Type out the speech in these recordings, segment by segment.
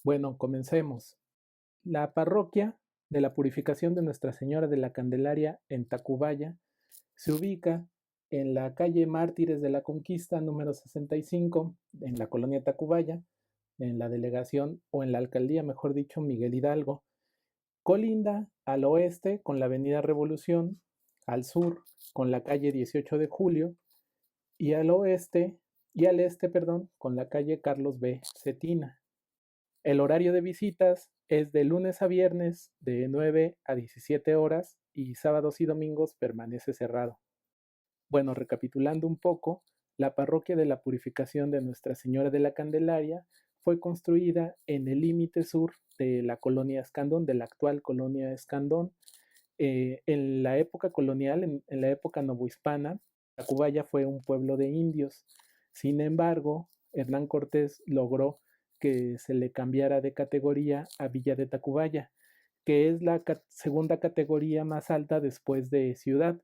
Bueno, comencemos. La parroquia de la Purificación de Nuestra Señora de la Candelaria en Tacubaya se ubica en la calle Mártires de la Conquista número 65, en la colonia Tacubaya, en la delegación o en la alcaldía, mejor dicho, Miguel Hidalgo. Colinda al oeste con la avenida Revolución, al sur con la calle 18 de Julio y al este, perdón, con la calle Carlos B. Cetina. El horario de visitas es de lunes a viernes de 9 a 17 horas y sábados y domingos permanece cerrado. Bueno, recapitulando un poco, la parroquia de la Purificación de Nuestra Señora de la Candelaria fue construida en el límite sur de la colonia Escandón, de la actual colonia Escandón. En la época colonial, en la época novohispana, Tacubaya fue un pueblo de indios. Sin embargo, Hernán Cortés logró que se le cambiara de categoría a Villa de Tacubaya, que es la segunda categoría más alta después de ciudad.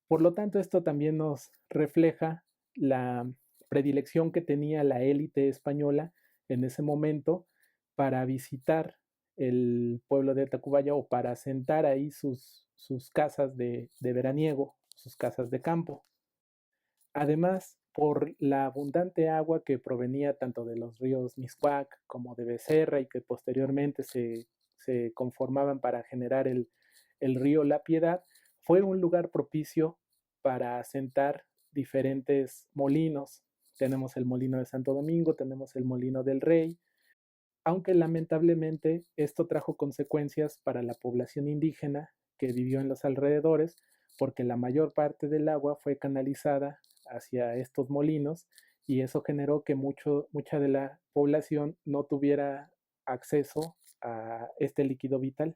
Por lo tanto, esto también nos refleja la predilección que tenía la élite española en ese momento para visitar el pueblo de Tacubaya o para asentar ahí sus casas de veraniego, sus casas de campo. Además, por la abundante agua que provenía tanto de los ríos Mixcoac como de Becerra y que posteriormente se conformaban para generar el río La Piedad, fue un lugar propicio para asentar diferentes molinos. Tenemos el molino de Santo Domingo, tenemos el molino del Rey, aunque lamentablemente esto trajo consecuencias para la población indígena que vivió en los alrededores, porque la mayor parte del agua fue canalizada hacia estos molinos y eso generó que mucha de la población no tuviera acceso a este líquido vital.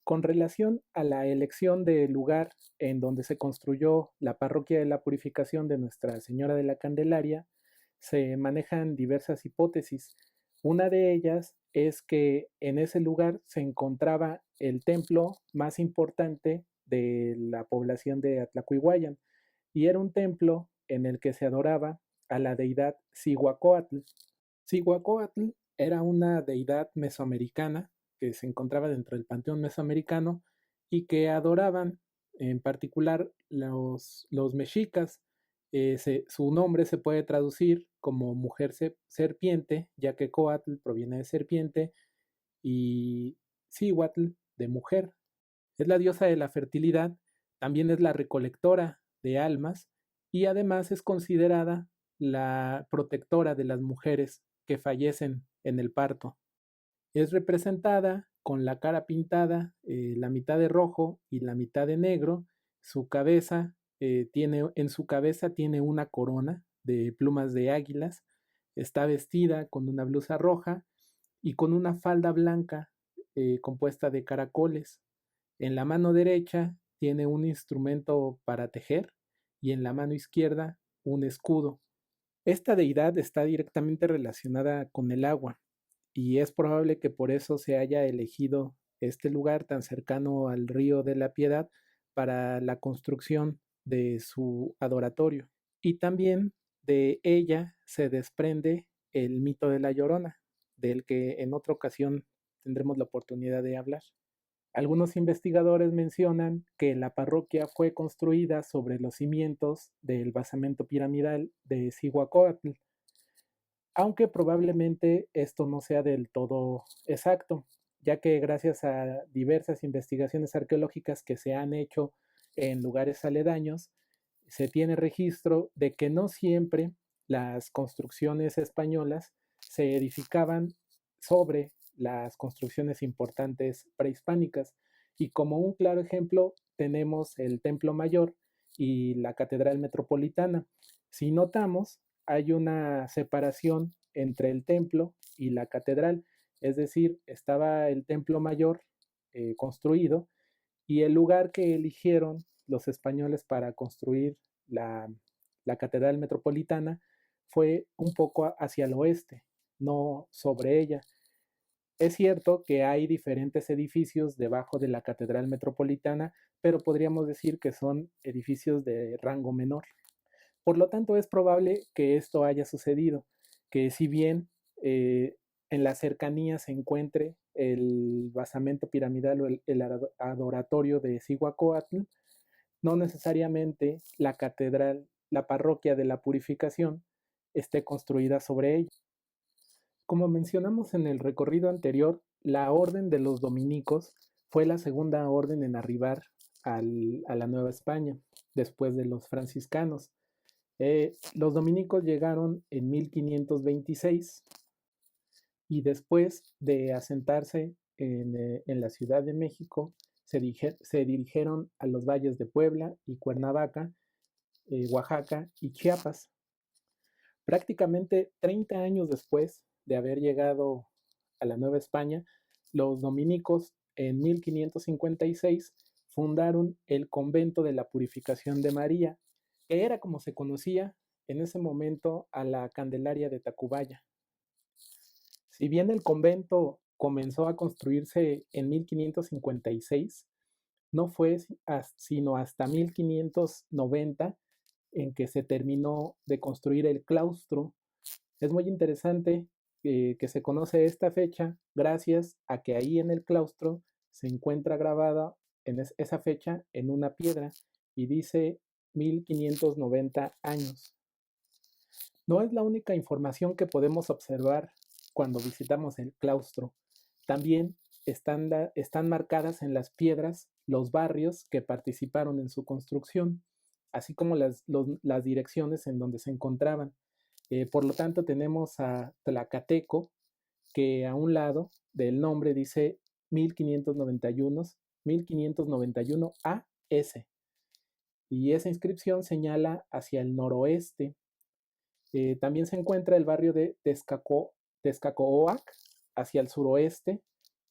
Con relación a la elección del lugar en donde se construyó la parroquia de la Purificación de Nuestra Señora de la Candelaria, se manejan diversas hipótesis. Una de ellas es que en ese lugar se encontraba el templo más importante de la población de Atlacuiguayan y era un templo en el que se adoraba a la deidad Cihuacóatl. Cihuacóatl era una deidad mesoamericana que se encontraba dentro del panteón mesoamericano y que adoraban en particular los mexicas. Su nombre se puede traducir como mujer serpiente, ya que Coatl proviene de serpiente y Cihuatl de mujer. Es la diosa de la fertilidad, también es la recolectora de almas y además es considerada la protectora de las mujeres que fallecen en el parto. Es representada con la cara pintada, la mitad de rojo y la mitad de negro. Su cabeza en su cabeza tiene una corona de plumas de águilas. Está vestida con una blusa roja y con una falda blanca compuesta de caracoles. En la mano derecha tiene un instrumento para tejer y en la mano izquierda un escudo. Esta deidad está directamente relacionada con el agua y es probable que por eso se haya elegido este lugar tan cercano al río de la Piedad para la construcción de su adoratorio. Y también de ella se desprende el mito de la Llorona, del que en otra ocasión tendremos la oportunidad de hablar. Algunos investigadores mencionan que la parroquia fue construida sobre los cimientos del basamento piramidal de Cihuacóatl, aunque probablemente esto no sea del todo exacto, ya que gracias a diversas investigaciones arqueológicas que se han hecho en lugares aledaños, se tiene registro de que no siempre las construcciones españolas se edificaban sobre las construcciones importantes prehispánicas. Y como un claro ejemplo tenemos el Templo Mayor y la Catedral Metropolitana. Si notamos, hay una separación entre el templo y la catedral, es decir, estaba el Templo Mayor construido y el lugar que eligieron los españoles para construir la Catedral Metropolitana fue un poco hacia el oeste, no sobre ella. Es cierto que hay diferentes edificios debajo de la Catedral Metropolitana, pero podríamos decir que son edificios de rango menor. Por lo tanto, es probable que esto haya sucedido, que si bien en las cercanías se encuentre el basamento piramidal o el adoratorio de Cihuacóatl, no necesariamente la catedral, la parroquia de la Purificación, esté construida sobre ella. Como mencionamos en el recorrido anterior, la orden de los dominicos fue la segunda orden en arribar a la Nueva España, después de los franciscanos. Los dominicos llegaron en 1526 y después de asentarse en la Ciudad de México, se dirigieron a los valles de Puebla y Cuernavaca, Oaxaca y Chiapas. Prácticamente 30 años después de haber llegado a la Nueva España, los dominicos en 1556 fundaron el Convento de la Purificación de María, que era como se conocía en ese momento a la Candelaria de Tacubaya. Si bien el convento comenzó a construirse en 1556, no fue sino hasta 1590 en que se terminó de construir el claustro. Es muy interesante que se conoce esta fecha gracias a que ahí en el claustro se encuentra grabada esa fecha en una piedra y dice 1590 años. No es la única información que podemos observar cuando visitamos el claustro. También están marcadas en las piedras los barrios que participaron en su construcción, así como las direcciones en donde se encontraban. Por lo tanto, tenemos a Tlacateco, que a un lado del nombre dice 1591, 1591 AS, y esa inscripción señala hacia el noroeste. También se encuentra el barrio de Texcacooac hacia el suroeste,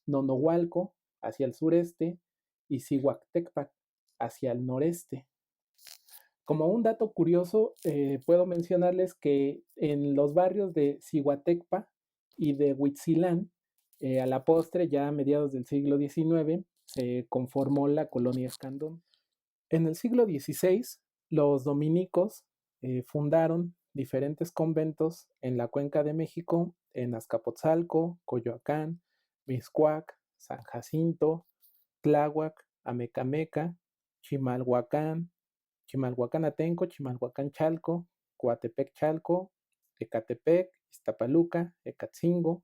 Nonohualco hacia el sureste y Cihuactecpac hacia el noreste. Como un dato curioso, puedo mencionarles que en los barrios de Cihuatecpa y de Huitzilán, a la postre, ya a mediados del siglo XIX, se conformó la colonia Escandón. En el siglo XVI, los dominicos fundaron diferentes conventos en la Cuenca de México, en Azcapotzalco, Coyoacán, Mixcoac, San Jacinto, Tláhuac, Amecameca, Chimalhuacán, Chimalhuacán Atenco, Chimalhuacán Chalco, Coatepec Chalco, Ecatepec, Iztapaluca, Ecatzingo,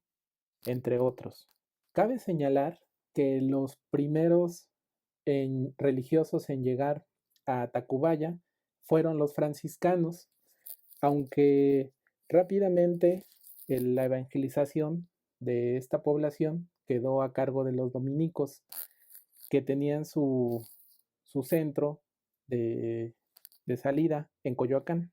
entre otros. Cabe señalar que los primeros religiosos en llegar a Tacubaya fueron los franciscanos, aunque rápidamente la evangelización de esta población quedó a cargo de los dominicos, que tenían su centro de salida en Coyoacán.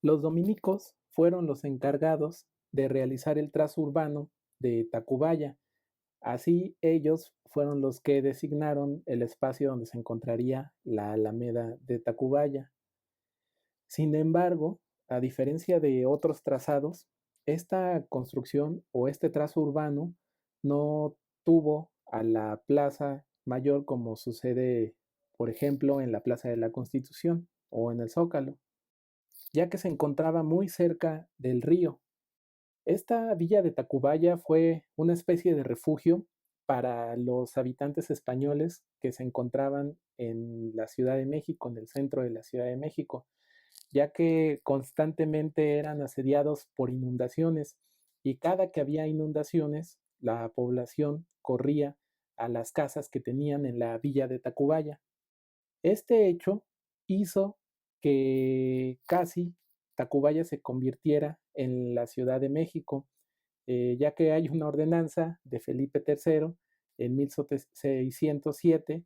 Los dominicos fueron los encargados de realizar el trazo urbano de Tacubaya. Así ellos fueron los que designaron el espacio donde se encontraría la Alameda de Tacubaya. Sin embargo, a diferencia de otros trazados, esta construcción o este trazo urbano no tuvo a la Plaza Mayor como sucede, por ejemplo, en la Plaza de la Constitución o en el Zócalo, ya que se encontraba muy cerca del río. Esta villa de Tacubaya fue una especie de refugio para los habitantes españoles que se encontraban en la Ciudad de México, en el centro de la Ciudad de México, ya que constantemente eran asediados por inundaciones y cada que había inundaciones, la población corría a las casas que tenían en la villa de Tacubaya. Este hecho hizo que casi Tacubaya se convirtiera en la Ciudad de México, ya que hay una ordenanza de Felipe III en 1607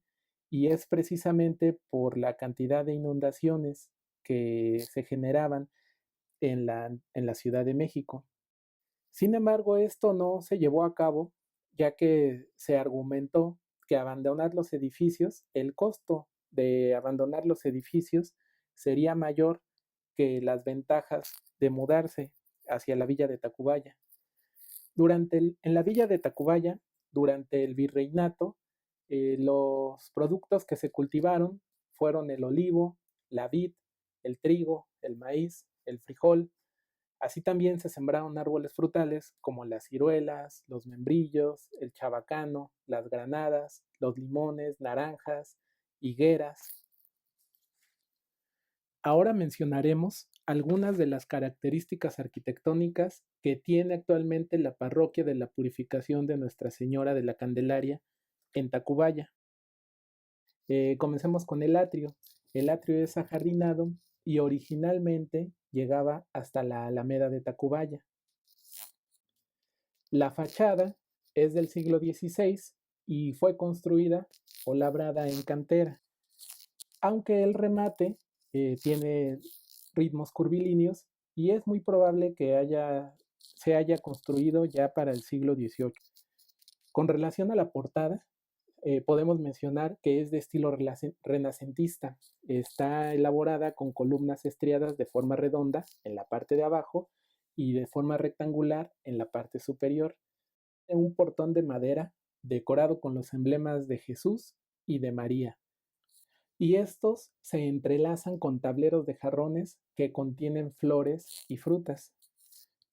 y es precisamente por la cantidad de inundaciones que se generaban en la Ciudad de México. Sin embargo, esto no se llevó a cabo, ya que se argumentó que abandonar los edificios, el costo de abandonar los edificios sería mayor que las ventajas de mudarse hacia la villa de Tacubaya. En la villa de Tacubaya, durante el virreinato, los productos que se cultivaron fueron el olivo, la vid, el trigo, el maíz, el frijol, Así también se sembraron árboles frutales como las ciruelas, los membrillos, el chabacano, las granadas, los limones, naranjas, higueras. Ahora mencionaremos algunas de las características arquitectónicas que tiene actualmente la parroquia de la Purificación de Nuestra Señora de la Candelaria en Tacubaya. Comencemos con el atrio. El atrio es ajardinado y originalmente llegaba hasta la Alameda de Tacubaya. La fachada es del siglo XVI y fue construida o labrada en cantera, aunque el remate tiene ritmos curvilíneos y es muy probable que se haya construido ya para el siglo XVIII. Con relación a la portada, podemos mencionar que es de estilo renacentista. Está elaborada con columnas estriadas de forma redonda en la parte de abajo y de forma rectangular en la parte superior. Un portón de madera decorado con los emblemas de Jesús y de María. Y estos se entrelazan con tableros de jarrones que contienen flores y frutas.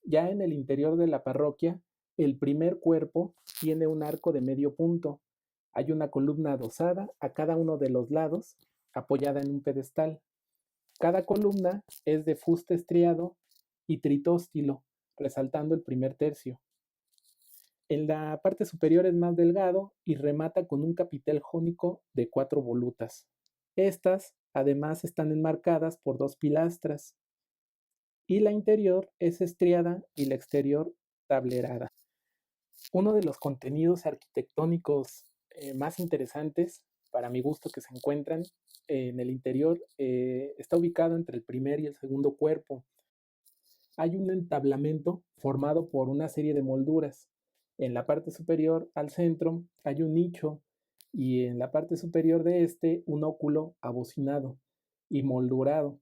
Ya en el interior de la parroquia, el primer cuerpo tiene un arco de medio punto. Hay una columna adosada a cada uno de los lados, apoyada en un pedestal. Cada columna es de fuste estriado y tritóstilo, resaltando el primer tercio. En la parte superior es más delgado y remata con un capitel jónico de 4 volutas. Estas, además, están enmarcadas por 2 pilastras, y la interior es estriada y la exterior tablerada. Uno de los contenidos arquitectónicos más interesantes, para mi gusto, que se encuentran en el interior, está ubicado entre el primer y el segundo cuerpo. Hay un entablamento formado por una serie de molduras. En la parte superior, al centro, hay un nicho y en la parte superior de este, un óculo abocinado y moldurado.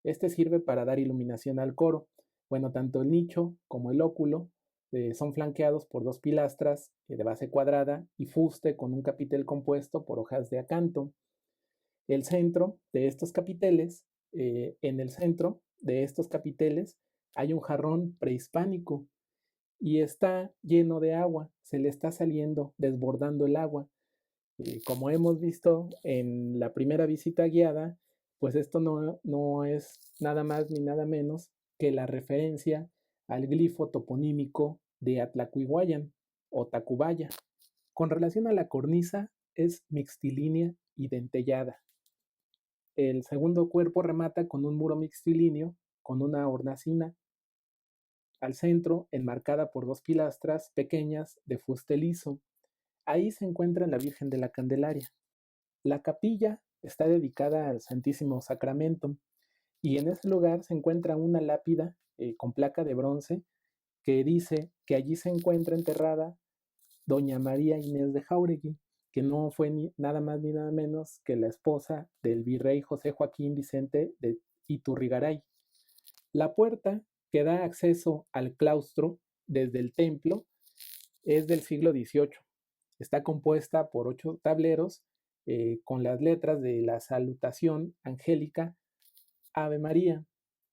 Este sirve para dar iluminación al coro. Bueno, tanto el nicho como el óculo son flanqueados por 2 pilastras de base cuadrada y fuste con un capitel compuesto por hojas de acanto. El centro de estos capiteles, en el centro de estos capiteles hay un jarrón prehispánico y está lleno de agua, se le está saliendo, desbordando el agua. Como hemos visto en la primera visita guiada, pues esto no es nada más ni nada menos que la referencia al glifo toponímico de Atlacuiguayan o Tacubaya. Con relación a la cornisa, es mixtilínea y dentellada. El segundo cuerpo remata con un muro mixtilíneo con una hornacina al centro, enmarcada por 2 pilastras pequeñas de fuste liso. Ahí se encuentra la Virgen de la Candelaria. La capilla está dedicada al Santísimo Sacramento y en ese lugar se encuentra una lápida con placa de bronce que dice que allí se encuentra enterrada doña María Inés de Jáuregui, que no fue nada más ni nada menos que la esposa del virrey José Joaquín Vicente de Iturrigaray. La puerta que da acceso al claustro desde el templo es del siglo XVIII. Está compuesta por 8 tableros con las letras de la salutación angélica Ave María.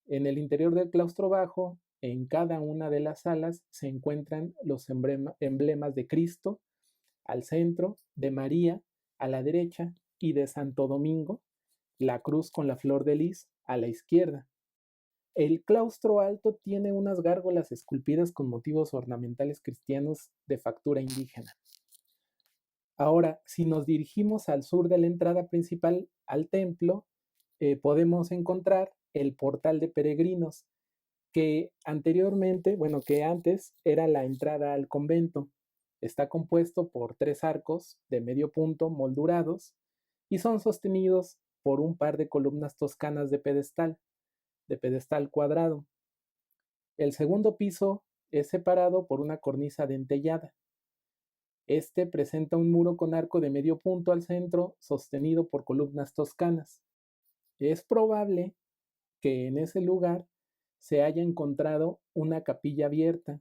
En el interior del claustro bajo, en cada una de las salas, se encuentran los emblemas de Cristo al centro, de María a la derecha y de Santo Domingo, la cruz con la flor de lis a la izquierda. El claustro alto tiene unas gárgolas esculpidas con motivos ornamentales cristianos de factura indígena. Ahora, si nos dirigimos al sur de la entrada principal al templo, podemos encontrar el portal de peregrinos, que antes era la entrada al convento. Está compuesto por 3 arcos de medio punto moldurados y son sostenidos por un par de columnas toscanas de pedestal cuadrado. El segundo piso es separado por una cornisa dentellada. Este presenta un muro con arco de medio punto al centro, sostenido por columnas toscanas. Es probable que en ese lugar se haya encontrado una capilla abierta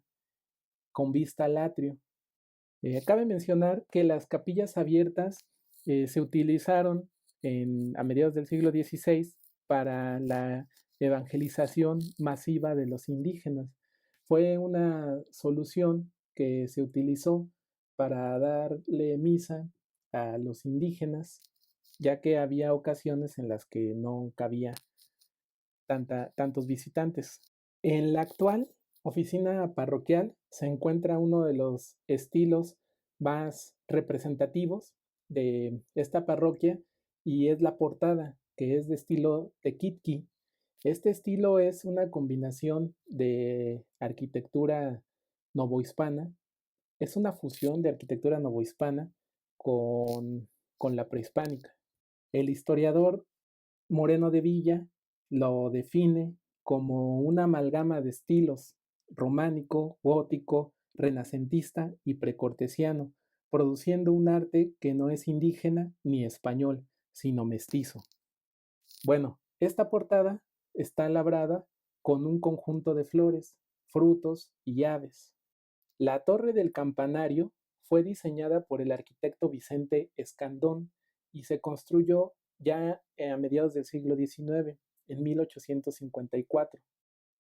con vista al atrio. Cabe mencionar que las capillas abiertas se utilizaron a mediados del siglo XVI para la evangelización masiva de los indígenas. Fue una solución que se utilizó para darle misa a los indígenas, ya que había ocasiones en las que no cabía tantos visitantes. En la actual oficina parroquial se encuentra uno de los estilos más representativos de esta parroquia y es la portada, que es de estilo tequitqui. Este estilo es una combinación de arquitectura novohispana, es una fusión de arquitectura novohispana con, con la prehispánica. El historiador Moreno de Villa lo define como una amalgama de estilos románico, gótico, renacentista y precortesiano, produciendo un arte que no es indígena ni español, sino mestizo. Bueno, esta portada está labrada con un conjunto de flores, frutos y aves. La torre del campanario fue diseñada por el arquitecto Vicente Escandón y se construyó ya a mediados del siglo XIX, en 1854.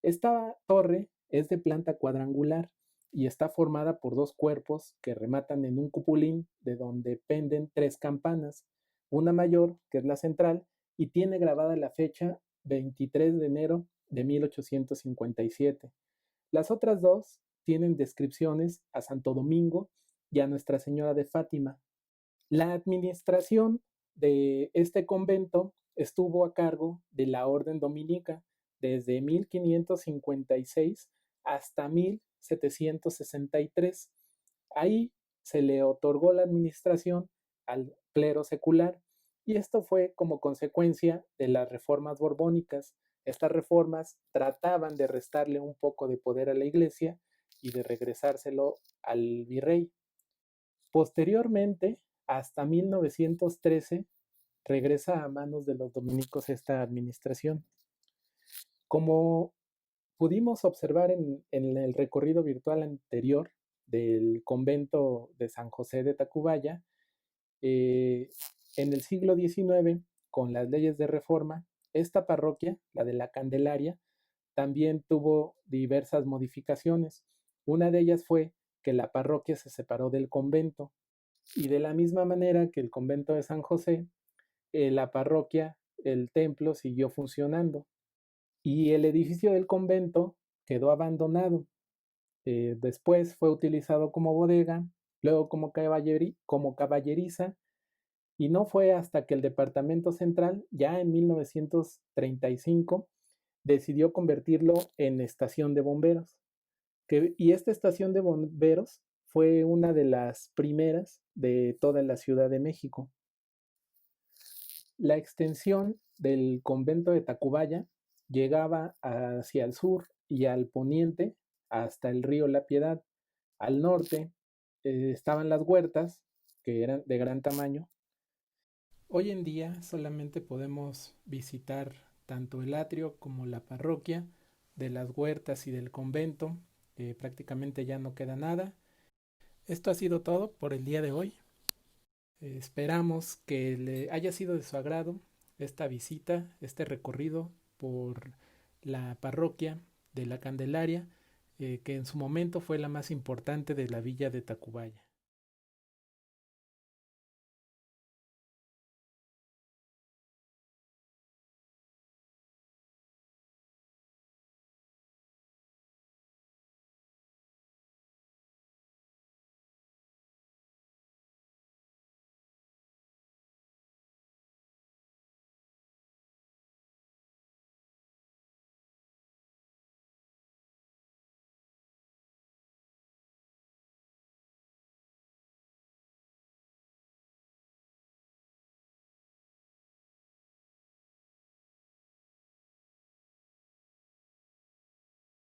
Esta torre es de planta cuadrangular y está formada por dos cuerpos que rematan en un cupulín de donde penden tres campanas, una mayor, que es la central, y tiene grabada la fecha 23 de enero de 1857. Las otras dos tienen descripciones a Santo Domingo y a Nuestra Señora de Fátima. La administración de este convento estuvo a cargo de la Orden Dominica desde 1556 hasta 1763. Ahí se le otorgó la administración al clero secular y esto fue como consecuencia de las reformas borbónicas. Estas reformas trataban de restarle un poco de poder a la iglesia y de regresárselo al virrey. Posteriormente, hasta 1913, regresa a manos de los dominicos esta administración. Como pudimos observar en el recorrido virtual anterior del convento de San José de Tacubaya, en el siglo XIX, con las leyes de reforma, esta parroquia, la de la Candelaria, también tuvo diversas modificaciones. Una de ellas fue que la parroquia se separó del convento y de la misma manera que el convento de San José, la parroquia, el templo siguió funcionando y el edificio del convento quedó abandonado. Después fue utilizado como bodega, luego como caballeriza, y no fue hasta que el Departamento Central, ya en 1935, decidió convertirlo en estación de bomberos. Y esta estación de bomberos fue una de las primeras de toda la Ciudad de México. La extensión del convento de Tacubaya llegaba hacia el sur y al poniente hasta el río La Piedad. Al norte estaban las huertas, que eran de gran tamaño. Hoy en día solamente podemos visitar tanto el atrio como la parroquia. De las huertas y del convento prácticamente ya no queda nada. Esto ha sido todo por el día de hoy. Esperamos que le haya sido de su agrado esta visita, este recorrido por la parroquia de la Candelaria, que en su momento fue la más importante de la villa de Tacubaya.